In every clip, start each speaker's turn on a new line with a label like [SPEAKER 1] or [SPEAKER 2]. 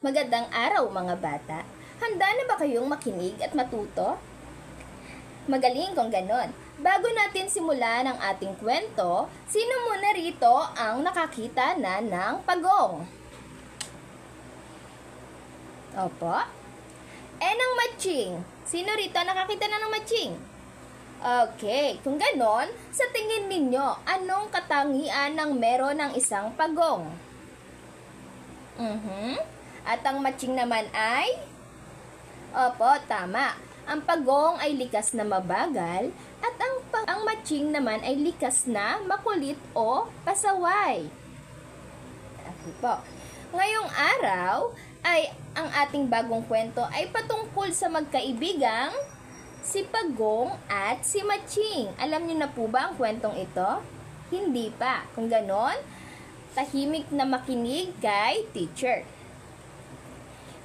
[SPEAKER 1] Magandang araw mga bata. Handa na ba kayong makinig at matuto? Magaling kung ganon. Bago natin simulan ang ating kwento, sino muna rito ang nakakita na ng pagong? Opo. Ng matching. Sino rito nakakita na ng matching? Okay, kung ganon, sa tingin ninyo, anong katangian ng meron ng isang pagong? At ang matching naman ay? Opo, tama. Ang pagong ay likas na mabagal at ang matching naman ay likas na makulit o pasaway. Okay po. Ngayong araw ay ang ating bagong kwento ay patungkol sa magkaibigang si Pagong at si Matching. Alam niyo na po ba ang kwentong ito? Hindi pa. Kung ganon, tahimik na makinig kay teacher.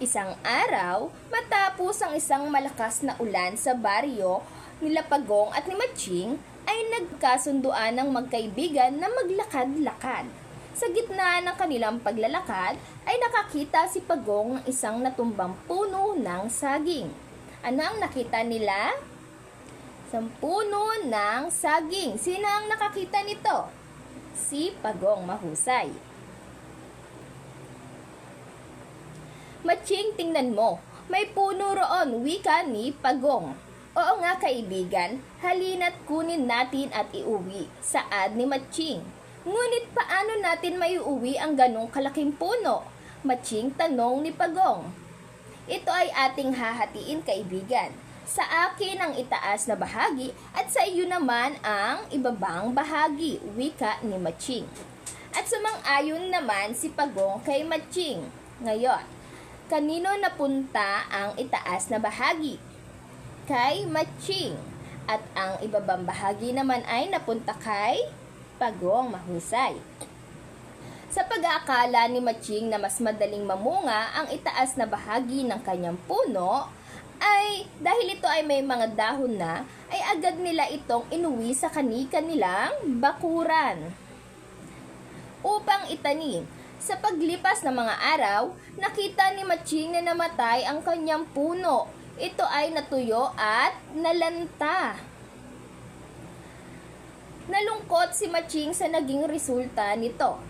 [SPEAKER 1] Isang araw, matapos ang isang malakas na ulan sa baryo nila Pagong at ni Matching, ay nagkasunduan ng magkaibigan na maglakad-lakad. Sa gitna ng kanilang paglalakad, ay nakakita si Pagong ng isang natumbang puno ng saging. Ano ang nakita nila? Isang puno ng saging. Sino ang nakakita nito? Si Pagong, mahusay. Matching, tingnan mo. May puno roon, wika ni Pagong. Oo nga kaibigan, halina't kunin natin at iuwi, saad ni Matching. Ngunit paano natin maiuwi ang ganong kalaking puno? Matching, tanong ni Pagong. Ito ay ating hahatiin kaibigan. Sa akin ang itaas na bahagi at sa iyo naman ang ibabang bahagi, wika ni Matching. At sumang-ayon naman si Pagong kay Matching. Ngayon, kanino napunta ang itaas na bahagi? Kay Matching. At ang ibabang bahagi naman ay napunta kay Pagong, mahusay. Sa pag-aakala ni Matching na mas madaling mamunga ang itaas na bahagi ng kanyang puno, ay dahil ito ay may mga dahon na, ay agad nila itong inuwi sa kanilang bakuran upang itanim. Sa paglipas ng mga araw, nakita ni Matching na namatay ang kanyang puno. Ito ay natuyo at nalanta. Nalungkot si Matching sa naging resulta nito.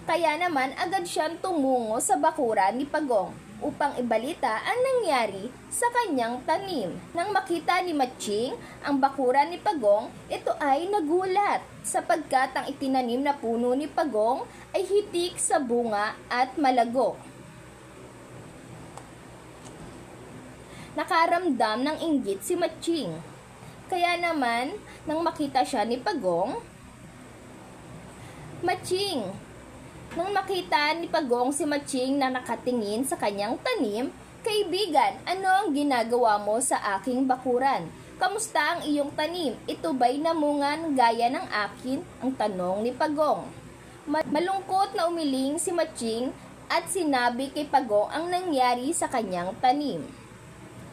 [SPEAKER 1] Kaya naman agad siyang tumungo sa bakuran ni Pagong upang ibalita ang nangyari sa kanyang tanim. Nang makita ni Matching ang bakuran ni Pagong, ito ay nagulat sapagkat ang itinanim na puno ni Pagong ay hitik sa bunga at malago. Nakaramdam ng inggit si Matching. Kaya naman, nang makita siya ni Pagong, Matching, nang makita ni Pagong si Matching na nakatingin sa kanyang tanim, kaibigan, ano ang ginagawa mo sa aking bakuran? Kamusta ang iyong tanim? Ito ba'y namungan gaya ng akin? Ang tanong ni Pagong. Malungkot na umiling si Matching at sinabi kay Pagong ang nangyari sa kanyang tanim.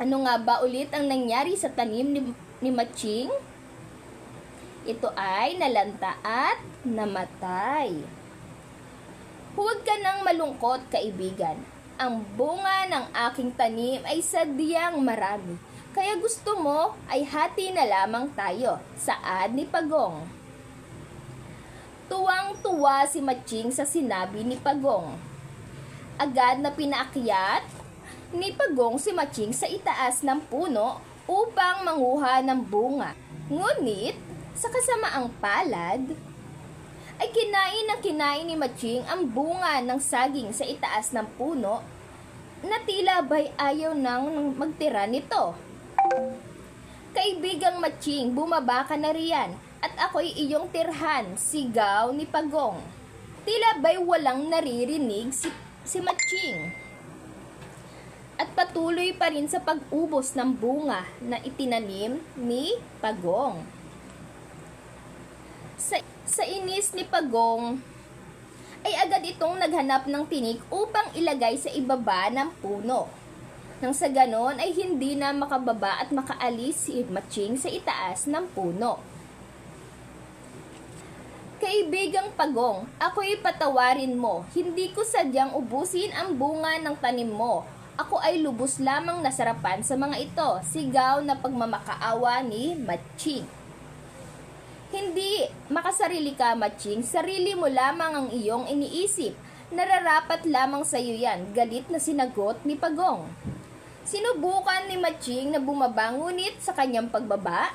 [SPEAKER 1] Ano nga ba ulit ang nangyari sa tanim ni Matching? Ito ay nalanta at namatay. Huwag ka nang malungkot, kaibigan. Ang bunga ng aking tanim ay sadyang marami. Kaya gusto mo ay hati na lamang tayo, saad ni Pagong. Tuwang-tuwa si Matching sa sinabi ni Pagong. Agad na pinaakyat ni Pagong si Matching sa itaas ng puno upang manguha ng bunga. Ngunit, sa kasamaang palad, ay kinain ni Matching ang bunga ng saging sa itaas ng puno na tila ba'y ayaw nang magtira nito. Kaibigang Matching, bumaba ka na riyan at ako'y iyong tirhan, sigaw ni Pagong. Tila ba'y walang naririnig si Matching at patuloy pa rin sa pag-ubos ng bunga na itinanim ni Pagong. Sa inis ni Pagong, ay agad itong naghanap ng tinik upang ilagay sa ibaba ng puno. Nang sa ganon ay hindi na makababa at makaalis si Matching sa itaas ng puno. Kaibigang Pagong, ako'y patawarin mo. Hindi ko sadyang ubusin ang bunga ng tanim mo. Ako ay lubos lamang nasarapan sa mga ito. Sigaw na pagmamakaawa ni Matching. Hindi makasarili ka, Matching. Sarili mo lamang ang iyong iniisip. Nararapat lamang sa iyo yan. Galit na sinagot ni Pagong. Sinubukan ni Matching na bumaba, ngunit sa kanyang pagbaba,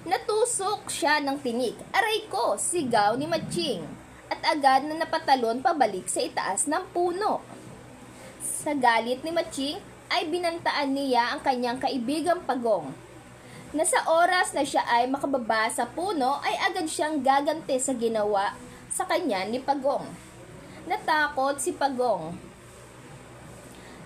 [SPEAKER 1] natusok siya ng tinik. Aray ko! Sigaw ni Matching. At agad na napatalon pabalik sa itaas ng puno. Sa galit ni Matching ay binantaan niya ang kanyang kaibigang Pagong. Nasa oras na siya ay makababa sa puno ay agad siyang gaganti sa ginawa sa kanya ni Pagong. Natakot si Pagong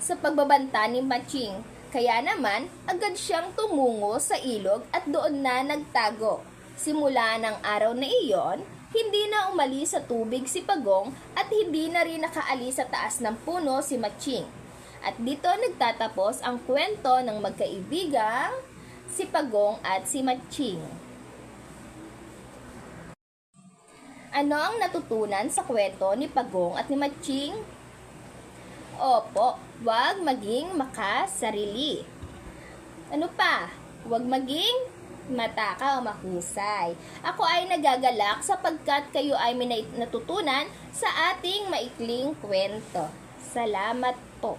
[SPEAKER 1] sa pagbabanta ni Matching. Kaya naman, agad siyang tumungo sa ilog at doon na nagtago. Simula ng araw na iyon, hindi na umalis sa tubig si Pagong at hindi na rin nakaalis sa taas ng puno si Matching. At dito nagtatapos ang kwento ng magkaibigang si Pagong at si Matching. Ano ang natutunan sa kwento ni Pagong at ni Matching? Opo, huwag maging makasarili. Ano pa? Huwag maging matakaw o mahusay. Ako ay nagagalak sapagkat kayo ay may natutunan sa ating maikling kwento. Salamat po.